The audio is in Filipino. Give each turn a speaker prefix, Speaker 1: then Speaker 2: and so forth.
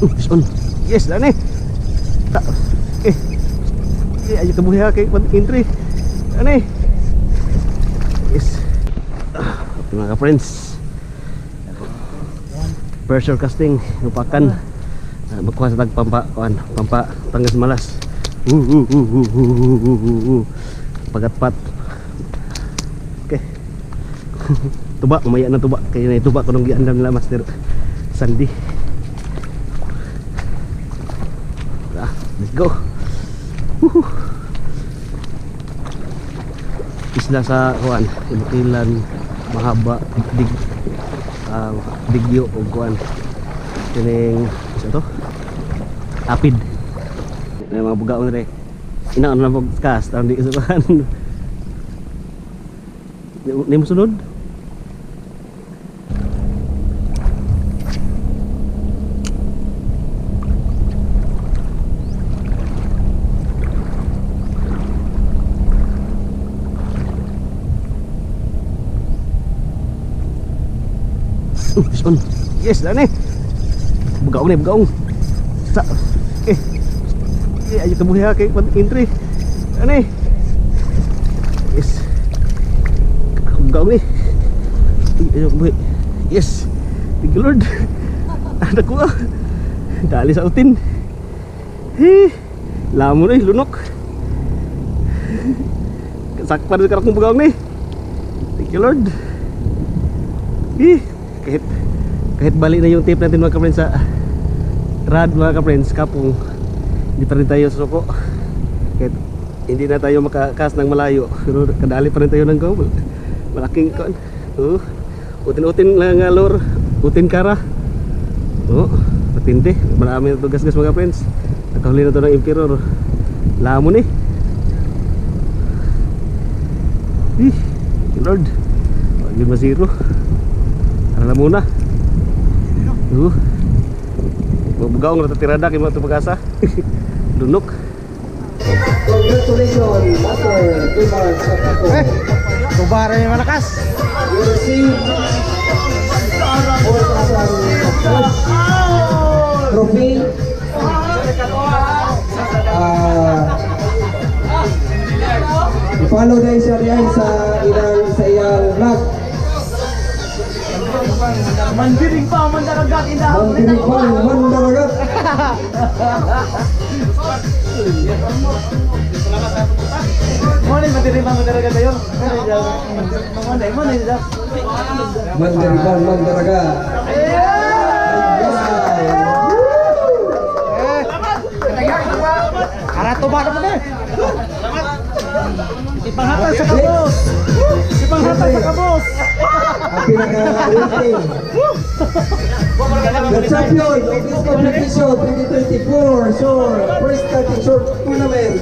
Speaker 1: Fish on. Yes, daan eh. Okay. Okay, ayo kebuhi ha kay entry. Daan eh. Yes. Okay, mga ka-friends. Pressure casting lupakan. Magkuha sa tagpampa kuan, pampa tanggas malas. Pagatpat. Okay. Tuba, umaya na tuba. Kaya na tuba ko nung giandam nila Master Sandy. Let's go. Isla sa kuan, Ibukilan, mahaba, digyo o kuan. Kining isa to? Apid. May mga bugaon rin. Inaan na podcast, tarang di isukan. Hindi mo sunod? Fish on. Yes, daan eh. Bugaong eh, bugaong. Sa ayo kebuhi ha kay entry. Daan eh. Yes. Bugaong eh. Ayo kebuhi. Yes. Thank you Lord. Anak ko. Dali sa utin. Lamon eh, lunok. Sakpan sa karakong bugaong ni. Thank you Lord. Kahit balik na yung tip natin mga ka-friends sa rad mga ka-friends, kapong hindi pa rin tayo susuko. Kahit hindi na tayo makakas ng malayo, pero kadali pa rin tayo ng go. Malaking kon. Utin-utin lang nga lure, utin kara. Patindi. Marami na ito gas-gas mga friends. Nakahuli na ito ng Emperor. Lamon eh. Lord, wag yun masiro. Alam muna. Bugaong na tirada kay mga pag-asa. Lunok.
Speaker 2: Congratulations, Master Tubar Sakako.
Speaker 1: Tubara yung malakas.
Speaker 2: You receive 4,000 trophy. I-follow dahil siya riyan sa iyang vlog.
Speaker 3: Mandiring pa, mandaragat, indahang
Speaker 2: Mandiring pa, mandaragat.
Speaker 3: Monay, mandiring pa, mandaragat kayo. Monay,
Speaker 2: Mandiring pa, mandaragat.
Speaker 3: Arato ba naman eh? Ipanghatag sa kabos! Ipanghatag sa kabos!
Speaker 2: Ang pinaka-rating. The champion of this competition 2024 short first cutting short tournament.